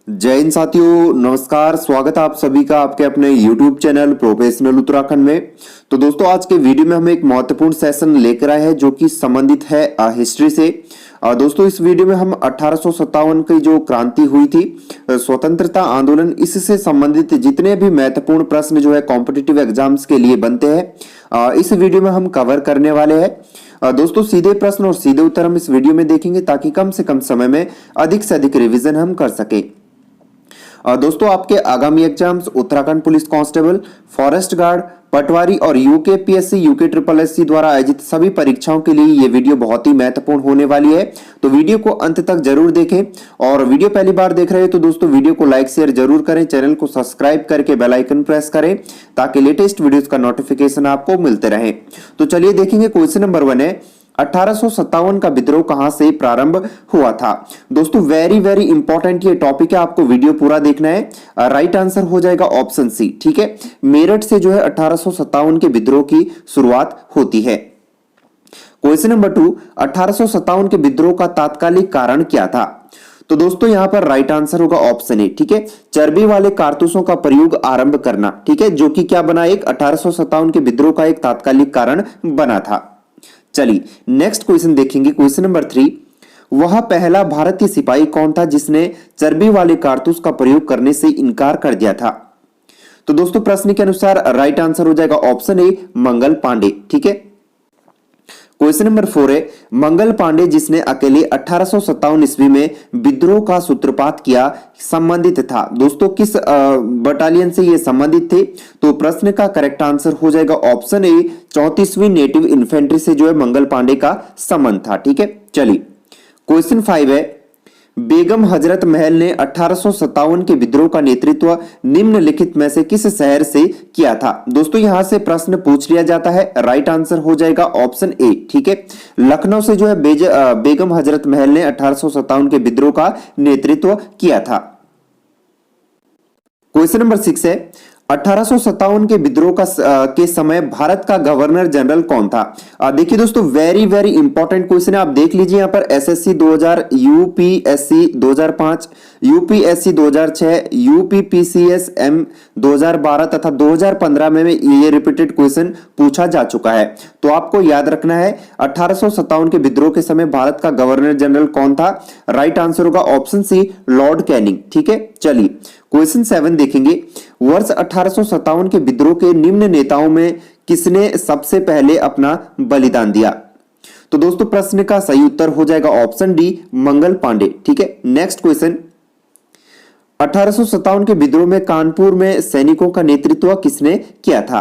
जय हिंद साथियों, नमस्कार। स्वागत है आप सभी का आपके अपने YouTube चैनल प्रोफेशनल उत्तराखंड में। तो दोस्तों, आज के वीडियो में हम एक महत्वपूर्ण सेशन लेकर आए हैं जो कि संबंधित है हिस्ट्री से। दोस्तों, इस वीडियो में हम 1857 की जो क्रांति हुई थी, स्वतंत्रता आंदोलन, इससे संबंधित जितने भी महत्वपूर्ण प्रश्न जो है कॉम्पिटिटिव एग्जाम्स के लिए बनते हैं, इस वीडियो में हम कवर करने वाले हैं। दोस्तों, सीधे प्रश्न और सीधे उत्तर हम इस वीडियो में देखेंगे ताकि कम से कम समय में अधिक से अधिक रिवीजन हम कर सके। दोस्तों, आपके आगामी exams Uttarakhand police constable, forest guard, पटवारी और यूके ट्रिपल एससी द्वारा आयोजित सभी परीक्षाओं के लिए ये वीडियो बहुत ही महत्वपूर्ण होने वाली है। तो वीडियो को अंत तक जरूर देखें और वीडियो पहली बार देख रहे हो तो दोस्तों वीडियो को लाइक शेयर जरूर करें, चैनल को सब्सक्राइब करके बेल आइकन प्रेस करें ताकि लेटेस्ट वीडियोस का नोटिफिकेशन आपको मिलते रहे। तो चलिए देखेंगे, क्वेश्चन नंबर 1 है 1857 का विद्रोह कहां से प्रारंभ हुआ था। दोस्तों, वेरी इंपॉर्टेंट ये टॉपिक है, आपको वीडियो पूरा देखना है। राइट आंसर हो जाएगा ऑप्शन सी। ठीक है, मेरठ से जो है 1857 के विद्रोह की शुरुआत होती है। क्वेश्चन नंबर 2, 1857 के विद्रोह का तात्कालिक कारण क्या था। तो दोस्तों, यहां पर राइट आंसर होगा ऑप्शन ए। ठीक है, चर्बी वाले कारतूसों का प्रयोग आरंभ करना। ठीक है, जो कि क्या बना, एक 1857 के विद्रोह का एक तात्कालिक कारण बना था। चलिए नेक्स्ट क्वेश्चन देखेंगे, क्वेश्चन नंबर 3, वह पहला भारतीय सिपाही कौन था जिसने चर्बी वाले कारतूस का प्रयोग करने से इनकार कर दिया था। तो दोस्तों, प्रश्न के अनुसार राइट आंसर हो जाएगा ऑप्शन ए, मंगल पांडे। ठीक है, क्वेश्चन नंबर 4 है, मंगल पांडे जिसने अकेले 1857 ईस्वी में विद्रोह का सूत्रपात किया, संबंधित था। दोस्तों, किस बटालियन से ये संबंधित थे। तो प्रश्न का करेक्ट आंसर हो जाएगा ऑप्शन ए, 34वीं नेटिव इन्फेंट्री से जो है मंगल पांडे का संबंध था। ठीक है, चलिए क्वेश्चन 5 है, बेगम हजरत महल ने 1857 के विद्रोह का नेतृत्व निम्नलिखित में से किस शहर से किया था। दोस्तों, यहां से प्रश्न पूछ लिया जाता है, राइट आंसर हो जाएगा ऑप्शन ए। ठीक है, लखनऊ से जो है बेगम हजरत महल ने 1857 के विद्रोह का नेतृत्व किया था। क्वेश्चन नंबर 6 है, 1857 के विद्रोह के समय भारत का गवर्नर जनरल कौन था। देखिए दोस्तों, वेरी इंपॉर्टेंट क्वेश्चन है। आप देख लीजिए यहाँ पर SSC 2000, UPSC 2005, UPSC 2006, UPPCS M 2012 तथा 2015 में ये रिपीटेड क्वेश्चन पूछा जा चुका है। तो आपको याद रखना है 1857 के विद्रोह के समय भारत का गवर्नर जनरल कौन था। राइट आंसर होगा ऑप्शन सी, लॉर्ड कैनिंग। ठीक है, चलिए क्वेश्चन 7 देखेंगे, वर्ष 1857 के विद्रोह के निम्न नेताओं में किसने सबसे पहले अपना बलिदान दिया। तो दोस्तों, प्रश्न का सही उत्तर हो जाएगा ऑप्शन डी, मंगल पांडे। ठीक है, नेक्स्ट क्वेश्चन, 1857 के विद्रोह में कानपुर में सैनिकों का नेतृत्व किसने किया था।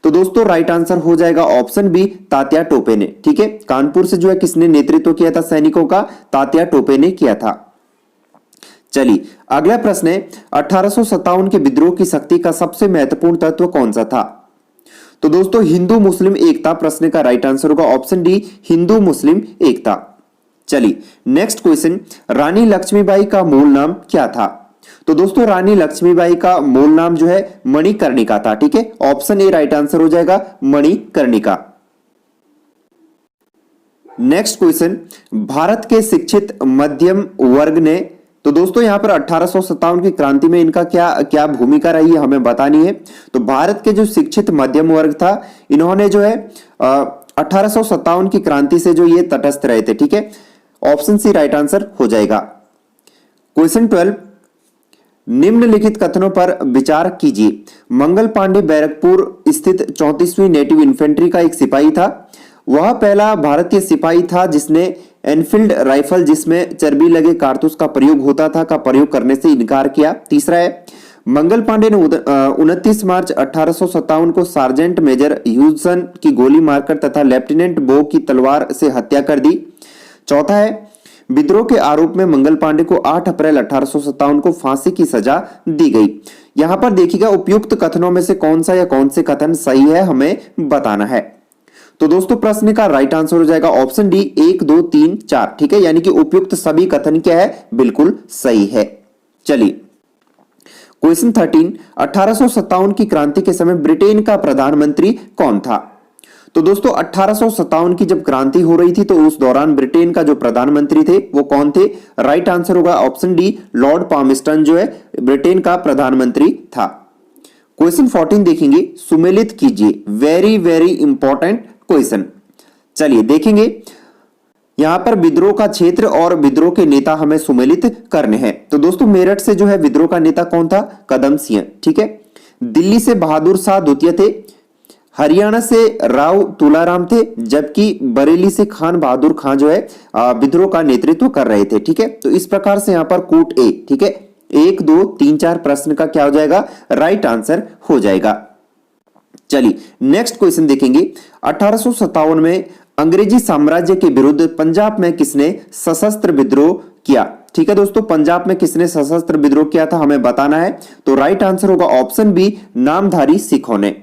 तो दोस्तों, राइट आंसर हो जाएगा ऑप्शन बी, तात्या टोपे ने। ठीक है, कानपुर से जो है किसने नेतृत्व किया था सैनिकों का, तात्या टोपे ने किया था। चलिए अगला प्रश्न है, 1857 के विद्रोह की शक्ति का सबसे महत्वपूर्ण तत्व कौन सा था। तो दोस्तों, हिंदू मुस्लिम एकता। प्रश्न का राइट आंसर होगा ऑप्शन डी, हिंदू मुस्लिम एकता। चलिए नेक्स्ट क्वेश्चन, रानी लक्ष्मीबाई का मूल नाम क्या था। तो दोस्तों, रानी लक्ष्मीबाई का मूल नाम जो है मणिकर्णिका था। ठीक है, ऑप्शन ए राइट आंसर हो जाएगा, मणिकर्णिका। नेक्स्ट क्वेश्चन, भारत के शिक्षित मध्यम वर्ग ने। तो दोस्तों, यहां पर 1857 की क्रांति में इनका क्या भूमिका रही है हमें बतानी है। तो भारत के जो शिक्षित मध्यम वर्ग था, इन्होंने जो है 1857 की क्रांति से जो ये तटस्थ रहे थे। ठीक है, ऑप्शन सी राइट आंसर हो जाएगा। क्वेश्चन 12, निम्नलिखित कथनों पर विचार कीजिए। मंगल पांडे बैरकपुर स्थित 34वीं नेटिव इन्फेंट्री का एक सिपाही था। वह पहला भारतीय सिपाही था जिसने एनफील्ड राइफल, जिसमें चर्बी लगे कारतूस का प्रयोग होता था, का प्रयोग करने से इनकार किया। तीसरा है, मंगल पांडे ने 29 मार्च 1857 को सार्जेंट मेजर ह्यूजन की गोली मारकर तथा लेफ्टिनेंट बो की तलवार से हत्या कर दी। चौथा है, विद्रोह के आरोप में मंगल पांडे को 8 अप्रैल 1857 को फांसी की सजा दी गई। यहां पर देखिएगा, उपयुक्त कथनों में से कौन सा या कौन से कथन सही है हमें बताना है। तो दोस्तों, प्रश्न का राइट आंसर हो जाएगा ऑप्शन डी, 1 2 3 4। ठीक है, यानी कि उपयुक्त सभी कथन क्या है, बिल्कुल सही है। चलिए क्वेश्चन 13, 1857 की क्रांति के समय ब्रिटेन का प्रधानमंत्री कौन था। तो दोस्तों 1857 की जब क्रांति हो रही थी तो उस दौरान ब्रिटेन का जो प्रधानमंत्री थे वो कौन थे? राइट आंसर होगा ऑप्शन डी, लॉर्ड पामस्टन जो है ब्रिटेन का प्रधानमंत्री था। क्वेश्चन 14 देखेंगे, सुमेलित कीजिए, वेरी वेरी इंपॉर्टेंट क्वेश्चन। चलिए देखेंगे, यहां पर विद्रोह का क्षेत्र और विद्रोह के नेता हमें सुमेलित करने हैं। तो दोस्तों मेरठ से जो है विद्रोह का नेता कौन था? कदम सिंह, ठीक है। दिल्ली से बहादुर शाह द्वितीय थे, हरियाणा से राव तुलाराम थे, जबकि बरेली से खान बहादुर खान जो है विद्रोह का नेतृत्व कर रहे थे, ठीक है। तो इस प्रकार से यहां पर कूट ए, ठीक है, 1 2 3 4 प्रश्न का क्या हो जाएगा? राइट आंसर हो जाएगा। चलिए नेक्स्ट क्वेश्चन देखेंगे, 1857 में अंग्रेजी साम्राज्य के विरुद्ध पंजाब में किसने सशस्त्र विद्रोह किया? ठीक है दोस्तों, पंजाब में किसने सशस्त्र विद्रोह किया था हमें बताना है। तो राइट आंसर होगा ऑप्शन बी, नामधारी सिखों ने।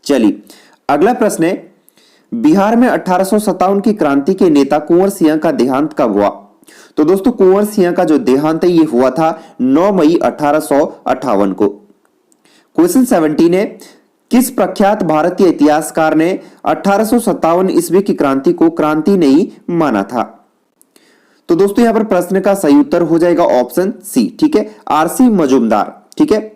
चलिए अगला प्रश्न है, बिहार में 1857 की क्रांति के नेता कुंवर सिंह का देहांत कब हुआ? तो दोस्तों कुंवर सिंह का जो देहांत है ये हुआ था 9 मई 1858 को। क्वेश्चन 17 है, किस प्रख्यात भारतीय इतिहासकार ने 1857 ईस्वी की क्रांति को क्रांति नहीं माना था? तो दोस्तों यहां पर प्रश्न का सही उत्तर हो जाएगा ऑप्शन सी, ठीक है, आरसी मजूमदार, ठीक है।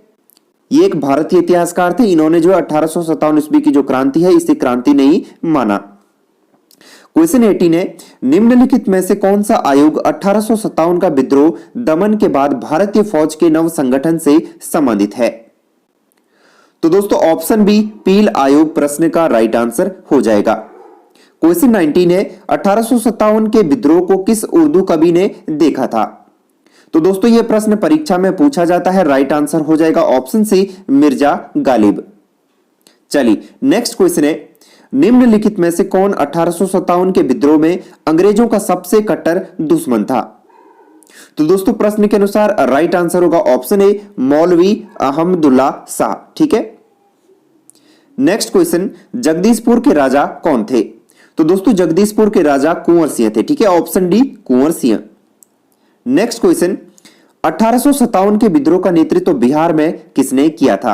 ये एक भारतीय इतिहासकार थे, इन्होंने जो 1857 ईस्वी की जो क्रांति है इसे क्रांति नहीं माना। क्वेश्चन 18 है, निम्नलिखित में से कौन सा आयोग 1857 का विद्रोह दमन के बाद भारतीय फौज के नव संगठन से संबंधित है? तो दोस्तों ऑप्शन बी, पील आयोग प्रश्न का राइट आंसर हो जाएगा। क्वेश्चन 19 है, 1857 के विद्रोह को किस उर्दू कवि ने देखा था? तो दोस्तों यह प्रश्न परीक्षा में पूछा जाता है, राइट आंसर हो जाएगा ऑप्शन सी, मिर्जा गालिब। चलिए नेक्स्ट क्वेश्चन है, निम्नलिखित में से कौन 1857 के विद्रोह में अंग्रेजों का सबसे कट्टर दुश्मन था? तो दोस्तों प्रश्न के अनुसार राइट आंसर होगा ऑप्शन ए, मौलवी अहमदुल्ला शाह, ठीक है। नेक्स्ट क्वेश्चन, जगदीशपुर के राजा कौन थे? तो दोस्तों जगदीशपुर के राजा कुंवर सिंह थे, ठीक है, option D Kunwar Singh. Next question, 1857 के विद्रोह का नेतृत्व बिहार में किसने किया था?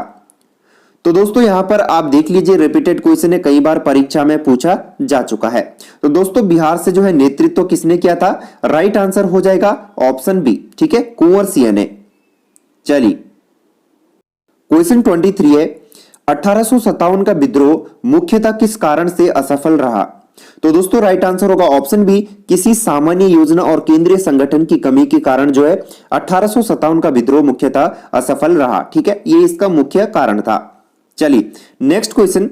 तो दोस्तों यहां पर आप देख लीजिए, रिपीटेड क्वेश्चन है, कई बार परीक्षा में पूछा जा चुका है। तो दोस्तों बिहार से जो है नेतृत्व किसने किया था? राइट आंसर हो जाएगा ऑप्शन बी, ठीक है, कुंवर सिंह ने। चलिए क्वेश्चन 23 है, 1857 का विद्रोह मुख्यतः किस कारण से असफल रहा? तो दोस्तों राइट आंसर होगा ऑप्शन बी, किसी सामान्य योजना और केंद्रीय संगठन की कमी के कारण जो है 1857 का विद्रोह मुख्यतः असफल रहा, ठीक है, ये इसका मुख्य कारण था। चलिए नेक्स्ट क्वेश्चन,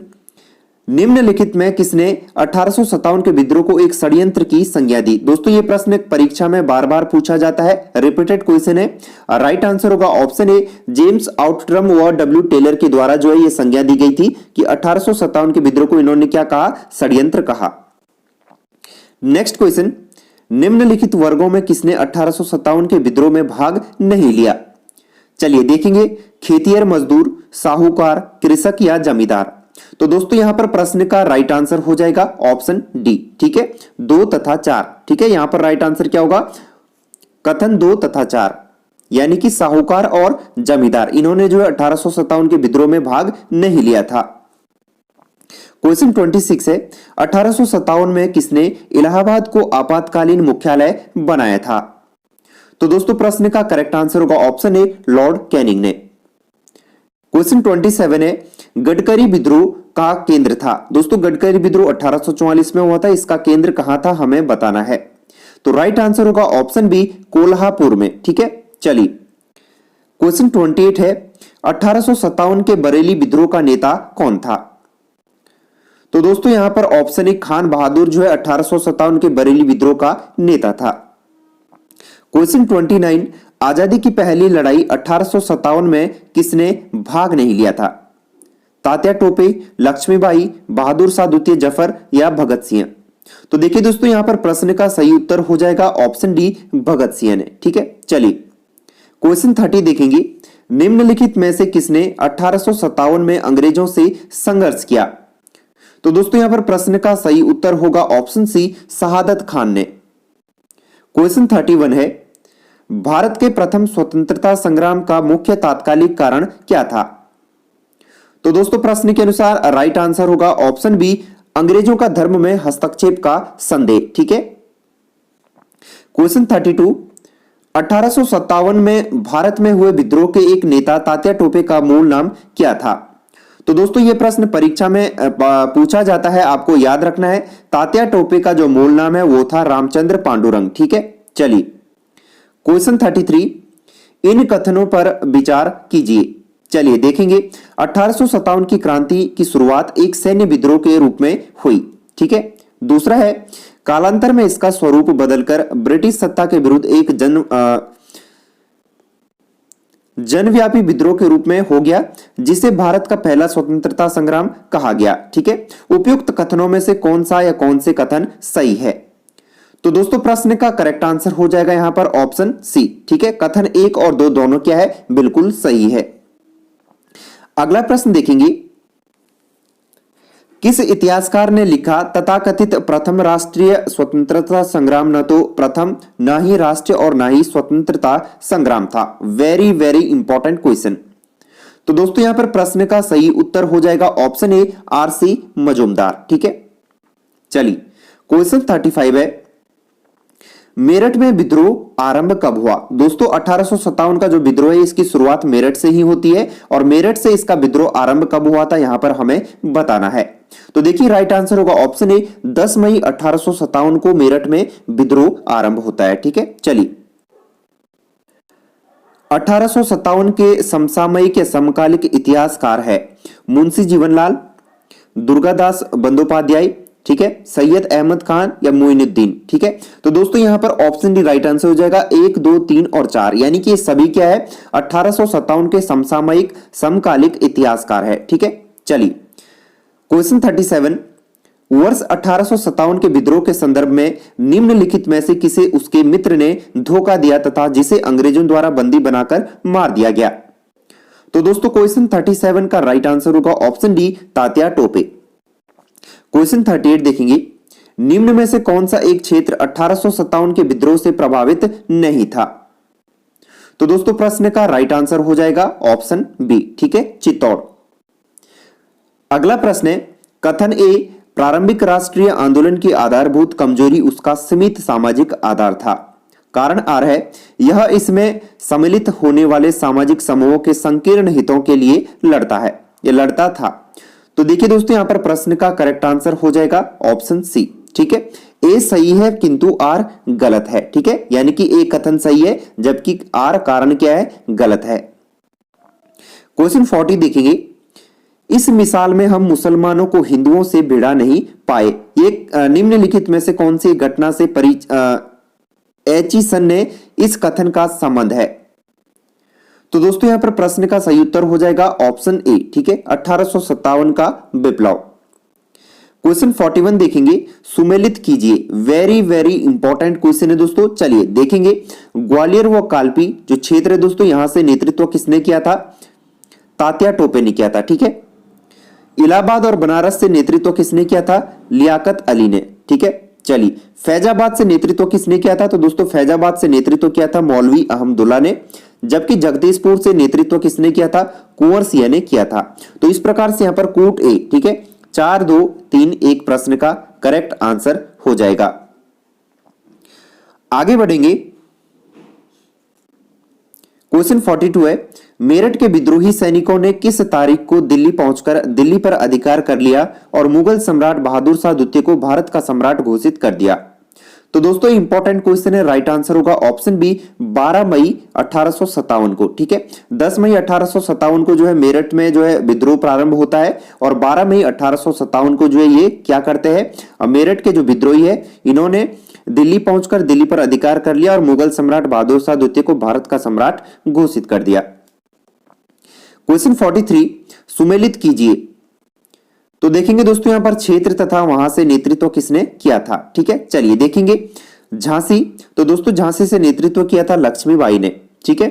निम्नलिखित में किसने 1857 के विद्रोह को एक षड्यंत्र की संज्ञा दी? दोस्तों ये प्रश्न परीक्षा में बार बार पूछा जाता है, रिपीटेड क्वेश्चन है। राइट आंसर होगा ऑप्शन ए, जेम्स आउटरम व डब्ल्यू टेलर के द्वारा जो है ये संज्ञा दी गई थी कि 1857 के विद्रोह को इन्होंने क्या कहा? षड्यंत्र कहा। नेक्स्ट क्वेश्चन, निम्नलिखित वर्गों में किसने 1857 के विद्रोह में भाग नहीं लिया? चलिए देखेंगे, खेतिहर मजदूर, साहूकार, कृषक या जमींदार। तो दोस्तों यहां पर प्रश्न का राइट आंसर हो जाएगा ऑप्शन डी, ठीक है, 2 तथा 4, ठीक है। यहां पर राइट आंसर क्या होगा? कथन 2 तथा 4, यानी कि साहूकार और जमींदार, इन्होंने जो है 1857 के विद्रोह में भाग नहीं लिया था। क्वेश्चन 26 है, 1857 में किसने इलाहाबाद को आपातकालीन मुख्यालय बनाया था? तो दोस्तों प्रश्न का करेक्ट आंसर होगा ऑप्शन ए, लॉर्ड कैनिंग ने। क्वेश्चन 27 है, गडकरी विद्रोह का केंद्र था? दोस्तों गडकरी विद्रोह 1844 में हुआ था, इसका केंद्र कहां था हमें बताना है। तो राइट आंसर होगा ऑप्शन बी, कोल्हापुर में, ठीक है। चलिए क्वेश्चन 28 है, 1857 के बरेली विद्रोह का नेता कौन था? तो दोस्तों यहां पर ऑप्शन ए, खान बहादुर जो है 1857 के बरेली विद्रोह का नेता था। क्वेश्चन 29, आजादी की पहली लड़ाई 1857 में किसने भाग नहीं लिया था? तात्या टोपे, लक्ष्मीबाई, बहादुर शाह द्वितीय जफर या भगत सिंह। तो देखिए दोस्तों यहां पर प्रश्न का सही उत्तर हो जाएगा ऑप्शन डी, भगत सिंह ने, ठीक है। चलिए क्वेश्चन 30 देखेंगे, निम्नलिखित में से किसने 1857 में अंग्रेजों से संघर्ष किया? तो दोस्तों यहां पर प्रश्न का सही उत्तर होगा ऑप्शन सी, शहादत खान ने। क्वेश्चन 31 है, भारत के प्रथम स्वतंत्रता संग्राम का मुख्य तात्कालिक कारण क्या था? तो दोस्तों प्रश्न के अनुसार राइट आंसर होगा ऑप्शन बी, अंग्रेजों का धर्म में हस्तक्षेप का संदेह। ठीक है। क्वेश्चन 32, 1857 में भारत में हुए विद्रोह के एक नेता तात्या टोपे का मूल नाम क्या था? तो दोस्तों ये प्रश्न परीक्षा में पूछा जाता है, आपको याद रखना है। तात्या टोपे का जो मूल नाम है वो था रामचंद्र पांडुरंग। ठीक है। चलिए क्वेश्चन 33, इन कथनों पर विचार कीजिए। चलिए देखेंगे। 1857 की क्रांति की शुरुआत एक सैन्य विद्रोह के रूप में हुई। ठीक है। दूसरा है, कालांतर में इसका स्वरूप बदलकर ब्रिटिश सत्ता के विरुद्ध एक जनव्यापी विद्रोह के रूप में हो गया, जिसे भारत का पहला स्वतंत्रता संग्राम कहा गया। ठीक है। उपयुक्त कथनों में से कौन सा या कौन से कथन सही है? तो दोस्तों प्रश्न का करेक्ट आंसर हो जाएगा यहां पर ऑप्शन सी। ठीक है। कथन 1 और 2 दोनों क्या है? बिल्कुल सही है। अगला प्रश्न देखेंगे। किस इतिहासकार ने लिखा तथाकथित प्रथम राष्ट्रीय स्वतंत्रता संग्राम न तो प्रथम, न ही राष्ट्रीय और न ही स्वतंत्रता संग्राम था? Very very important question. तो दोस्तों यहां पर प्रश्न का सही उत्तर हो जाएगा ऑप्शन ए, आर.सी. मजूमदार। ठीक है। चलिए क्वेश्चन 35 है, मेरठ में विद्रोह आरंभ कब हुआ? दोस्तों 1857 का जो विद्रोह है इसकी शुरुआत मेरठ से ही होती है, और मेरठ से इसका विद्रोह आरंभ कब हुआ था यहां पर हमें बताना है। तो देखिए राइट आंसर होगा ऑप्शन ए, 10 मई 1857 को मेरठ में विद्रोह आरंभ होता है। ठीक है। चलिए 1857 के समसामयिक या समकालिक इतिहासकार है मुंशी जीवनलाल, दुर्गादास बंदोपाध्याय, ठीक है, सैयद अहमद खान या मोइनुद्दीन। ठीक है। तो दोस्तों यहां पर ऑप्शन डी राइट आंसर हो जाएगा 1, 2, 3 और 4, यानी कि ये सभी क्या है? 1857 के समसामयिक समकालिक इतिहासकार है। ठीक है। चलिए क्वेश्चन 37, वर्ष 1857 के विद्रोह के संदर्भ में निम्नलिखित में से किसे उसके मित्र ने धोखा दिया तथा जिसे अंग्रेजों द्वारा बंदी बनाकर मार दिया गया? तो दोस्तों क्वेश्चन 37 का राइट आंसर होगा option D, Tatya Tope. Question 38 देखेंगे, निम्न में से कौन सा एक क्षेत्र 1857 के विद्रोह से प्रभावित नहीं था? तो दोस्तों प्रश्न का राइट आंसर हो जाएगा ऑप्शन बी। ठीक है, चित्तौड़। अगला प्रश्न है, कथन ए, प्रारंभिक राष्ट्रीय आंदोलन की आधारभूत कमजोरी उसका सीमित सामाजिक आधार था। कारण आर है, यह इसमें सम्मिलित होने वाले सामाजिक समूहों के संकीर्ण हितों के लिए लड़ता था। तो देखिए दोस्तों यहां पर प्रश्न का करेक्ट आंसर हो जाएगा ऑप्शन सी। ठीक है। ए सही है किंतु आर गलत है। ठीक है। यानी कि ए कथन सही है जबकि आर कारण क्या है? गलत है। क्वेश्चन 40 देखेंगे, इस मिसाल में हम मुसलमानों को हिंदुओं से भिड़ा नहीं पाए। ये निम्नलिखित में से कौन सी घटना से एचिसन ने इस कथन का संबंध है? तो दोस्तों यहां पर प्रश्न का सही उत्तर हो जाएगा ऑप्शन ए। ठीक है, 1857 का विप्लव। क्वेश्चन 41 देखेंगे, सुमेलित कीजिए। वेरी वेरी इंपॉर्टेंट क्वेश्चन है दोस्तों। चलिए देखेंगे, ग्वालियर व कालपी जो क्षेत्र है दोस्तों, यहां से नेतृत्व किसने किया था? तात्या टोपे ने किया था। ठीक है। इलाहाबाद और बनारस से नेतृत्व किसने किया था? लियाकत अली ने। ठीक है। चलिए फैजाबाद से नेतृत्व किसने किया था? तो दोस्तों फैजाबाद से नेतृत्व किया था मौलवी अहमदुल्ला ने, जबकि जगदीशपुर से नेतृत्व किसने किया था? कुंवर सिंह ने किया था। तो इस प्रकार से यहां पर कूट ए, ठीक है, 4, 2, 3, 1 प्रश्न का करेक्ट आंसर हो जाएगा। आगे बढ़ेंगे। क्वेश्चन 42 है, मेरठ के विद्रोही सैनिकों ने किस तारीख को दिल्ली पहुंचकर दिल्ली पर अधिकार कर लिया और मुगल सम्राट बहादुर शाह द्वितीय को भारत का सम्राट घोषित कर दिया? तो दोस्तों इंपॉर्टेंट क्वेश्चन है, राइट आंसर होगा ऑप्शन बी, 12 मई 1857 को। ठीक है, 10 मई 1857 को जो है मेरठ में जो है विद्रोह प्रारंभ होता है, और 12 मई 1857 को जो है ये क्या करते हैं, मेरठ के जो विद्रोही है इन्होंने दिल्ली पहुंचकर दिल्ली पर अधिकार कर लिया और मुगल सम्राट बहादुर शाह द्वितीय को भारत का सम्राट घोषित कर दिया। क्वेश्चन 43, सुमेलित कीजिए। तो देखेंगे दोस्तों यहां पर क्षेत्र तथा वहां से नेतृत्व किसने किया था। ठीक है, चलिए देखेंगे। झांसी, तो दोस्तों झांसी से नेतृत्व किया था लक्ष्मीबाई ने। ठीक है,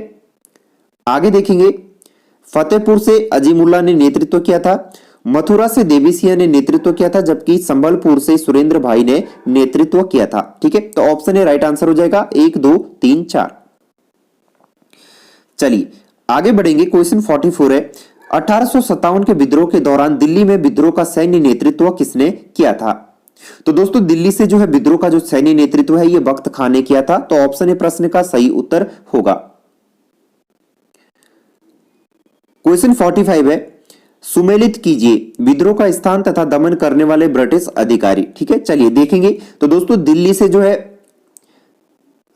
आगे देखेंगे। फतेहपुर से अजीमुल्ला ने नेतृत्व किया था, मथुरा से देवी सिंह ने नेतृत्व किया था, जबकि संबलपुर से सुरेंद्र भाई ने नेतृत्व किया था। ठीक है, तो ऑप्शन ए राइट आंसर हो जाएगा, 1, 2, 3, 4। चलिए आगे बढ़ेंगे। क्वेश्चन 44 है, 1857 के विद्रोह के दौरान दिल्ली में विद्रोह का सैन्य नेतृत्व किसने किया था? तो दोस्तों दिल्ली से जो है विद्रोह का जो सैन्य नेतृत्व है ये बख्त खान ने किया था। तो ऑप्शन ए प्रश्न का सही उत्तर होगा। क्वेश्चन 45 है, सुमेलित कीजिए विद्रोह का स्थान तथा दमन करने वाले ब्रिटिश अधिकारी। ठीक है, चलिए देखेंगे। तो दोस्तों दिल्ली से जो है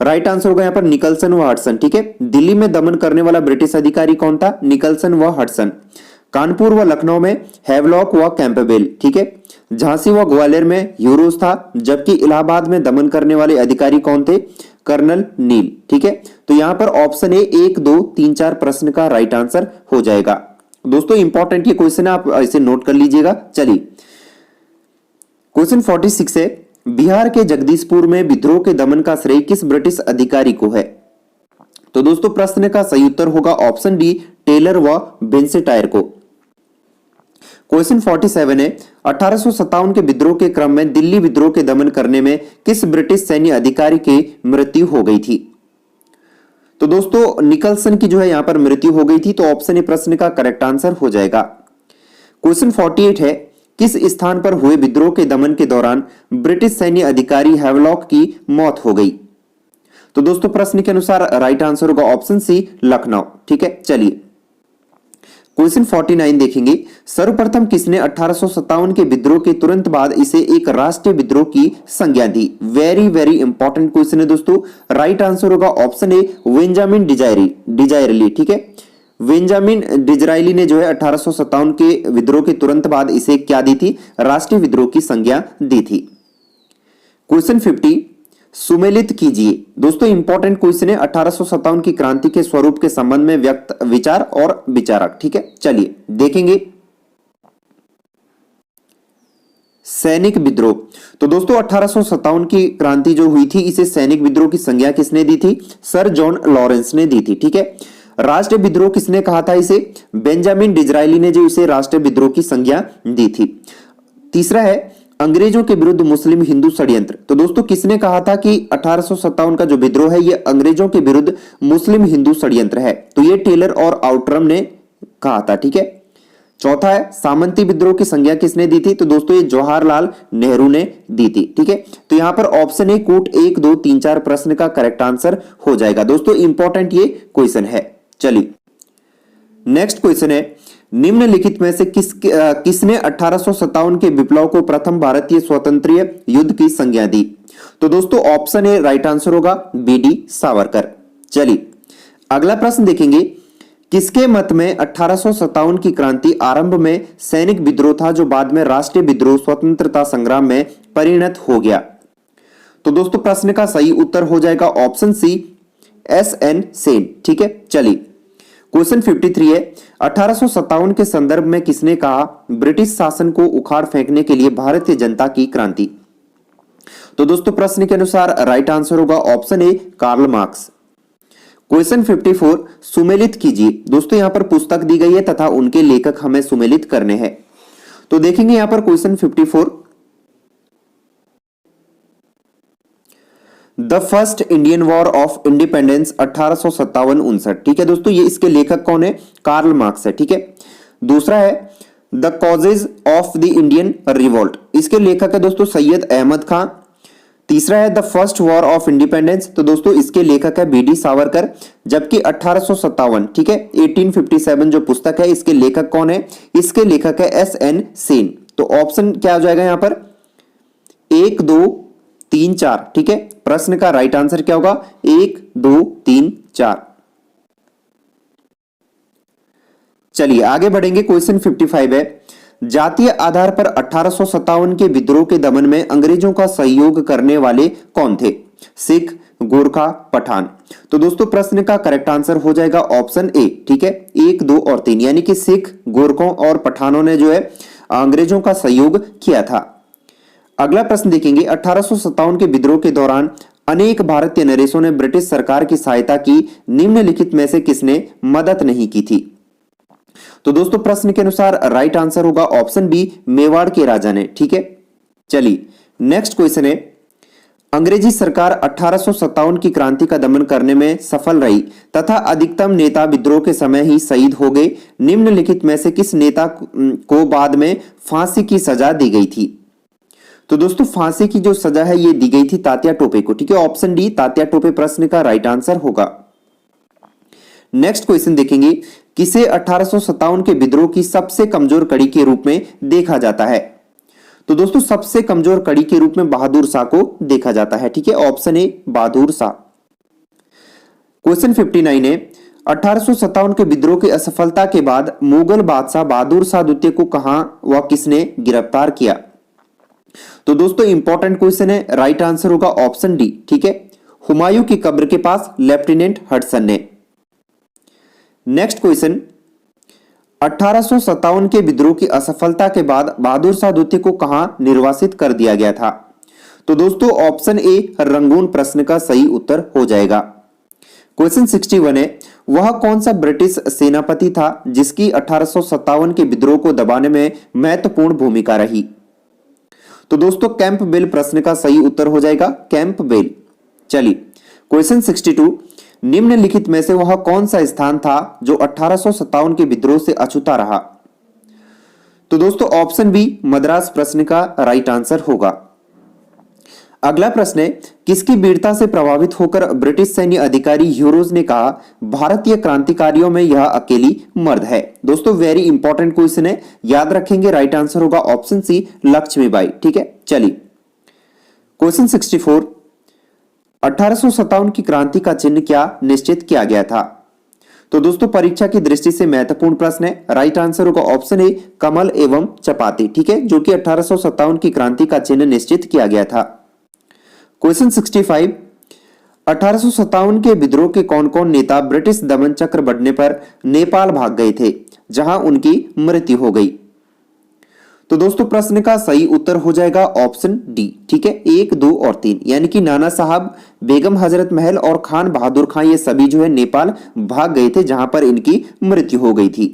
राइट आंसर होगा यहां पर निकलसन व हडसन। ठीक है, दिल्ली में दमन करने वाला ब्रिटिश अधिकारी कौन था? निकलसन व हडसन। कानपुर व लखनऊ में हैवलॉक व कैंपबेल। ठीक है, झांसी व ग्वालियर में ह्यूरोज था, जबकि इलाहाबाद में दमन करने वाले अधिकारी कौन थे? कर्नल नील। ठीक है, तो यहां पर ऑप्शन ए 1, 2, 3, 4 प्रश्न का राइट आंसर हो जाएगा। दोस्तों इंपॉर्टेंट ये क्वेश्चन है, आप इसे नोट कर लीजिएगा। चलिए क्वेश्चन 46 है, बिहार के जगदीशपुर में विद्रोह के दमन का श्रेय किस ब्रिटिश अधिकारी को है? तो दोस्तों प्रश्न का सही उत्तर होगा ऑप्शन डी, टेलर व बेंसेटायर को। क्वेश्चन 47 है, 1857 के विद्रोह के क्रम में दिल्ली विद्रोह के दमन करने में किस ब्रिटिश सैन्य अधिकारी की मृत्यु हो गई थी? तो दोस्तों निकलसन की जो है यहां पर मृत्यु हो गई थी। तो ऑप्शन ए प्रश्न का करेक्ट आंसर हो जाएगा। क्वेश्चन 48 है, किस स्थान पर हुए विद्रोह के दमन के दौरान ब्रिटिश सैन्य अधिकारी हैवलॉक की मौत हो गई? तो दोस्तों प्रश्न के अनुसार राइट आंसर होगा ऑप्शन सी, लखनऊ। ठीक है, चलिए क्वेश्चन 49 देखेंगे। सर्वप्रथम किसने 1857 के विद्रोह के तुरंत बाद इसे एक राष्ट्रीय विद्रोह की संज्ञा दी? वेरी वेरी इंपॉर्टेंट क्वेश्चन है दोस्तों। राइट आंसर होगा ऑप्शन ए, बेंजामिन डिजायरली। ठीक है, बेंजामिन डिजरायली ने जो है 1857 के विद्रोह के तुरंत बाद इसे क्या दी थी? राष्ट्रीय विद्रोह की संज्ञा दी थी। क्वेश्चन 50, सुमेलित कीजिए। दोस्तों इंपॉर्टेंट क्वेश्चन है, 1857 की क्रांति के स्वरूप के संबंध में व्यक्त विचार और विचारक। ठीक है, चलिए देखेंगे। सैनिक विद्रोह। तो दोस्तों 1857 की क्रांति जो हुई थी इसे सैनिक विद्रोह की संज्ञा किसने दी थी? सर जॉन लॉरेंस ने दी थी। ठीक है, राष्ट्रीय विद्रोह किसने कहा था इसे? बेंजामिन डिजरायली ने जो इसे राष्ट्रीय विद्रोह की संज्ञा दी थी। तीसरा है, अंग्रेजों के विरुद्ध मुस्लिम हिंदू षड्यंत्र। तो दोस्तों किसने कहा था कि 1857 का जो विद्रोह है ये अंग्रेजों के विरुद्ध मुस्लिम हिंदू षड्यंत्र है? तो ये टेलर और आउटरम ने कहा था। ठीक है, चौथा है, सामंती विद्रोह की संज्ञा किसने दी थी? तो दोस्तों ये जवाहरलाल नेहरू ने दी थी। ठीक है, तो यहां पर ऑप्शन ए कूट 1, 2, 3, 4 प्रश्न का करेक्ट आंसर हो जाएगा। दोस्तों इंपॉर्टेंट ये क्वेश्चन है। चलिए नेक्स्ट क्वेश्चन है, निम्नलिखित में से किसने 1857 के विप्लव को प्रथम भारतीय स्वतंत्र युद्ध की संज्ञा दी? तो दोस्तों ऑप्शन ए राइट आंसर होगा, बीडी सावरकर। चलिए अगला प्रश्न देखेंगे, किसके मत में 1857 की क्रांति आरंभ में सैनिक विद्रोह था जो बाद में राष्ट्रीय विद्रोह स्वतंत्रता संग्राम में परिणत हो गया? तो दोस्तों प्रश्न का सही उत्तर हो जाएगा ऑप्शन सी, एस.एन. सेन। ठीक है, चलिए क्वेश्चन 53 है, 1857 के संदर्भ में किसने कहा ब्रिटिश शासन को उखाड़ फेंकने के लिए भारतीय जनता की क्रांति? तो दोस्तों प्रश्न के अनुसार राइट आंसर होगा option A, Karl Marx. Question 54, सुमेलित कीजिए। दोस्तों यहां पर पुस्तक दी गई है तथा उनके लेखक हमें सुमेलित करने हैं। तो देखेंगे यहां पर question 54, the first Indian war of independence 1857-59। ठीक है दोस्तों, ये इसके लेखक कौन है? कार्ल मार्क्स है। ठीक है, दूसरा है the causes of the Indian revolt, इसके लेखक है दोस्तों सैयद अहमद खान। तीसरा है the first war of independence, तो दोस्तों इसके लेखक है बीडी सावरकर। जबकि 1857, ठीक है 1857 जो पुस्तक है इसके लेखक कौन है? इसके लेखक है एस.एन. सेन। तो ऑप्शन क्या हो जाएगा यहां पर? 1, 2, 3, 4। ठीक है, प्रश्न का राइट आंसर क्या होगा? 1, 2, 3, 4। चलिए आगे बढ़ेंगे। क्वेश्चन 55 है, जातीय आधार पर 1857 के विद्रोह के दमन में अंग्रेजों का सहयोग करने वाले कौन थे? सिख, गोरखा, पठान। तो दोस्तों प्रश्न का करेक्ट आंसर हो जाएगा ऑप्शन ए। ठीक है, 1, 2 और 3 यानी कि सिख, गोरखों और पठानों ने जो है अंग्रेजों का सहयोग किया था। अगला प्रश्न देखेंगे, 1857 के विद्रोह के दौरान अनेक भारतीय नरेशों ने ब्रिटिश सरकार की सहायता की, निम्नलिखित में से किसने मदद नहीं की थी? तो दोस्तों प्रश्न के अनुसार राइट आंसर होगा ऑप्शन बी, मेवाड़ के राजा ने। ठीक है, चलिए नेक्स्ट क्वेश्चन है, अंग्रेजी सरकार 1857 की क्रांति का दमन करने में सफल रही तथा अधिकतम नेता विद्रोह के समय ही शहीद हो गए। निम्नलिखित में से किस नेता को बाद में फांसी की सजा दी गई थी? तो दोस्तों फांसी की जो सजा है ये दी गई थी तात्या टोपे को। ठीक है, ऑप्शन डी तात्या टोपे प्रश्न का राइट आंसर होगा। नेक्स्ट क्वेश्चन देखेंगे, किसे 1857 के विद्रोह की सबसे कमजोर कड़ी के रूप में देखा जाता है? तो दोस्तों सबसे कमजोर कड़ी के रूप में बहादुर शाह को देखा जाता है। ठीक है, option A Bahadur Shah. Question 59 है, 1857 के विद्रोह की असफलता के बाद मुगल बादशाह बहादुर शाह द्वितीय को कहां व किसने गिरफ्तार किया? तो दोस्तों इंपॉर्टेंट क्वेश्चन है, राइट आंसर होगा ऑप्शन डी। ठीक है, हुमायूं की कब्र के पास लेफ्टिनेंट हडसन ने। नेक्स्ट क्वेश्चन, 1857 के विद्रोह की असफलता के बाद बहादुर शाह द्वितीय को कहां निर्वासित कर दिया गया था? तो दोस्तों ऑप्शन ए रंगून प्रश्न का सही उत्तर हो जाएगा। क्वेश्चन 61 है, वह कौन सा ब्रिटिश सेनापति था जिसकी 1857 के विद्रोह को दबाने में महत्वपूर्ण भूमिका रही? तो दोस्तों कैंपबेल प्रश्न का सही उत्तर हो जाएगा कैंपबेल। चलिए क्वेश्चन 62, निम्नलिखित में से वह कौन सा स्थान था जो 1857 के विद्रोह से अछूता रहा? तो दोस्तों ऑप्शन बी मद्रास प्रश्न का राइट आंसर होगा। अगला प्रश्न है, किसकी वीरता से प्रभावित होकर ब्रिटिश सैन्य अधिकारी ह्यूरोज ने कहा भारतीय क्रांतिकारियों में यह अकेली मर्द है? दोस्तों वेरी इंपॉर्टेंट क्वेश्चन है, याद रखेंगे, राइट आंसर होगा ऑप्शन सी लक्ष्मीबाई। ठीक है, चलिए क्वेश्चन 64, 1857 की क्रांति का चिन्ह क्या निश्चित किया गया था? तो दोस्तों परीक्षा की दृष्टि से महत्वपूर्ण प्रश्न है, राइट आंसर होगा ऑप्शन ए कमल एवं चपाती। ठीक है, जो कि 1857 की क्रांति का चिन्ह निश्चित किया गया था। क्वेश्चन 65, 1857 के विद्रोह के कौन कौन नेता ब्रिटिश दमन चक्र बढ़ने पर नेपाल भाग गए थे जहां उनकी मृत्यु हो गई? तो दोस्तों प्रश्न का सही उत्तर हो जाएगा ऑप्शन डी। ठीक है, 1, 2 और 3 यानी कि नाना साहब, बेगम हजरत महल और खान बहादुर खान ये सभी जो है नेपाल भाग गए थे जहां पर इनकी मृत्यु हो गई थी।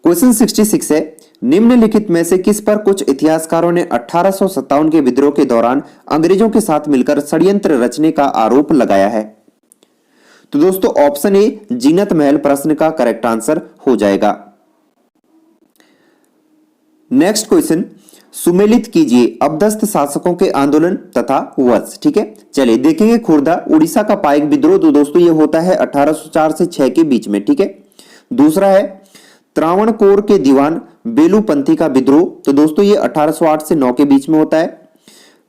क्वेश्चन 66 है, निम्नलिखित में से किस पर कुछ इतिहासकारों ने 1857 के विद्रोह के दौरान अंग्रेजों के साथ मिलकर षड्यंत्र रचने का आरोप लगाया है? तो दोस्तों ऑप्शन ए जीनत महल प्रश्न का करेक्ट आंसर हो जाएगा। नेक्स्ट क्वेश्चन, सुमेलित कीजिए अपदस्थ शासकों के आंदोलन तथा वर्ष। ठीक है, चलिए देखेंगे खुर्दा उड़ीसा का पाइक विद्रोह। तो दोस्तों ये होता है 1804 से 6 के बीच में। ठीक है, दूसरा है त्रावणकोर के दीवान बेलूपंथी का विद्रोह। तो दोस्तों ये 1808 से 9 के बीच में होता है।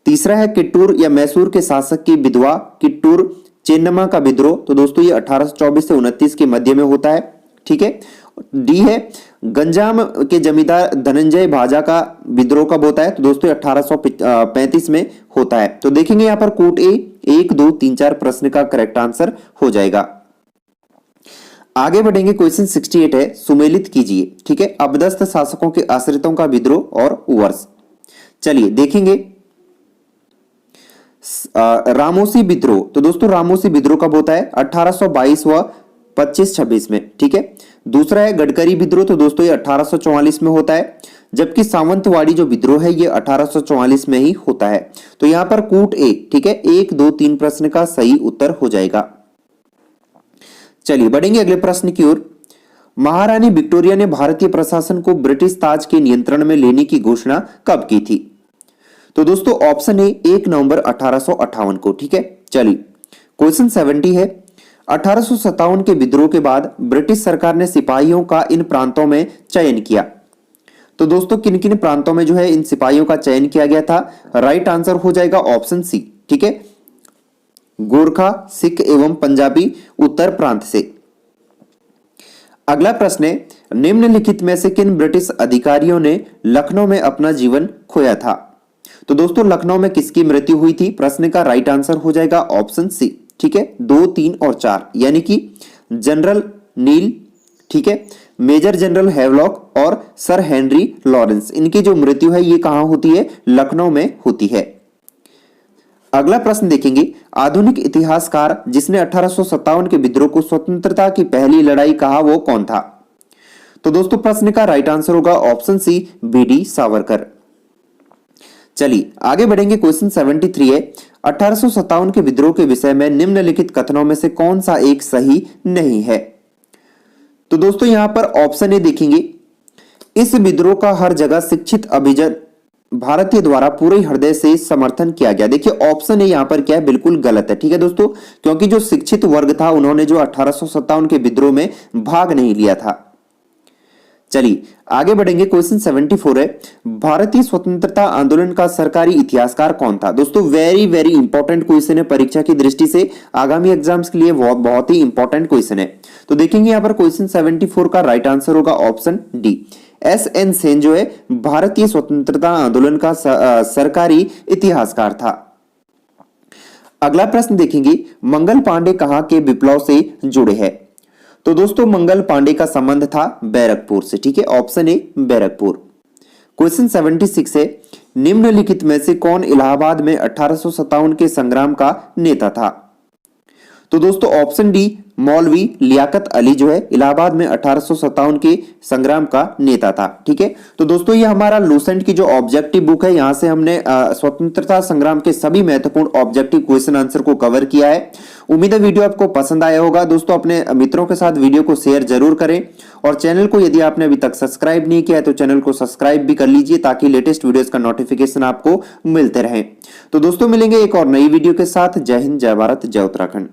तीसरा है किट्टूर या मैसूर के शासक की विधवा किट्टूर चेन्नम्मा का विद्रोह। तो दोस्तों ये 1824 से 29 के मध्य में होता है। ठीक है, डी है गंजाम के जमींदार धनंजय भाजा का विद्रोह कब होता है? तो दोस्तों 1835 में होता है। तो देखेंगे यहाँ पर कोट ए 1, 2, 3, 4 प्रश्न का करेक्ट आंसर हो जाएगा। आगे बढ़ेंगे, क्वेश्चन 68 है, सुमेलित कीजिए। ठीक है, अपदस्थ शासकों के आश्रितों का विद्रोह और वर्ष। चलिए देखेंगे रामोसी विद्रोह। तो दोस्तों रामोसी विद्रोह कब होता है? 1822 व 25-26 में। ठीक है, दूसरा है गडकरी विद्रोह। तो दोस्तों ये 1844 में होता है, जबकि सावंतवाड़ी जो विद्रोह है ये 1844 में ही होता है। तो यहां पर कूट ए। ठीक है, 1, 2, 3 प्रश्न का सही उत्तर हो जाएगा। चलिए बढ़ेंगे अगले प्रश्न की ओर। महारानी विक्टोरिया ने भारतीय प्रशासन को ब्रिटिश ताज के नियंत्रण में लेने की घोषणा कब की थी? तो दोस्तों ऑप्शन ए 1 नवंबर 1858 को। ठीक है, चलिए क्वेश्चन 70 है, 1857 के विद्रोह के बाद ब्रिटिश सरकार ने सिपाहियों का इन प्रांतों में चयन किया। तो दोस्तों किन किन प्रांतों में जो है इन सिपाहियों का चयन किया गया था? राइट आंसर हो जाएगा ऑप्शन सी। ठीक है, गोरखा, सिख एवं पंजाबी उत्तर प्रांत से। अगला प्रश्न है, निम्नलिखित में से किन ब्रिटिश अधिकारियों ने लखनऊ में अपना जीवन खोया था? तो दोस्तों लखनऊ में किसकी मृत्यु हुई थी? प्रश्न का राइट आंसर हो जाएगा ऑप्शन सी। ठीक है, 2, 3 और 4 यानी कि जनरल नील, ठीक है, मेजर जनरल हैवलॉक और सर हेनरी लॉरेंस, इनकी जो मृत्यु है ये कहां होती है? लखनऊ में होती है। अगला प्रश्न देखेंगे, आधुनिक इतिहासकार जिसने 1857 के विद्रोह को स्वतंत्रता की पहली लड़ाई कहा वो कौन था? तो दोस्तों प्रश्न का राइट आंसर होगा ऑप्शन सी, बी.डी. सावरकर। चलिए आगे बढ़ेंगे। क्वेश्चन 73 है, 1857 के विद्रोह के विषय में निम्नलिखित कथनों में से कौन सा एक सही नहीं है? तो दोस्तों यहां पर ऑप्शन ए देखेंगे, इस विद्रोह का हर जगह शिक्षित अभिजन भारतीय द्वारा पूरे हृदय से समर्थन किया गया। देखिए ऑप्शन ए यहां पर क्या है, बिल्कुल गलत है। ठीक है दोस्तों, क्योंकि जो शिक्षित वर्ग था उन्होंने जो 1857 के विद्रोह में भाग नहीं लिया था। चलिए आगे बढ़ेंगे। क्वेश्चन 74 है, भारतीय स्वतंत्रता आंदोलन का सरकारी इतिहासकार कौन था? दोस्तों वेरी वेरी इंपॉर्टेंट क्वेश्चन है परीक्षा की दृष्टि से, आगामी एग्जाम्स के लिए बहुत ही इंपॉर्टेंट क्वेश्चन है। तो देखेंगे यहां पर क्वेश्चन 74 का राइट आंसर होगा ऑप्शन डी, एस.एन. सेन जो है भारतीय स्वतंत्रता आंदोलन का सरकारी इतिहासकार था। अगला प्रश्न देखेंगे, मंगल पांडे कहां के विप्लव से जुड़े हैं? तो दोस्तों मंगल पांडे का संबंध था बैरकपुर से। ठीक है, ऑप्शन ए बैरकपुर। क्वेश्चन 76 है, निम्नलिखित में से कौन इलाहाबाद में 1857 के संग्राम का नेता था? तो दोस्तों ऑप्शन डी, मौलवी लियाकत अली जो है इलाहाबाद में 1857 के संग्राम का नेता था। ठीक है, तो दोस्तों ये हमारा लूसेंट की जो ऑब्जेक्टिव बुक है, यहां से हमने स्वतंत्रता संग्राम के सभी महत्वपूर्ण ऑब्जेक्टिव क्वेश्चन आंसर को कवर किया है। उम्मीद है वीडियो आपको पसंद आया होगा। दोस्तों अपने मित्रों के साथ वीडियो को शेयर जरूर करें और चैनल को यदि आपने अभी तक सब्सक्राइब नहीं किया है तो चैनल को सब्सक्राइब भी कर लीजिए ताकि लेटेस्ट वीडियोस का नोटिफिकेशन आपको मिलते रहे। तो दोस्तों मिलेंगे एक और नई वीडियो के साथ। जय हिंद, जय भारत, जय उत्तराखंड।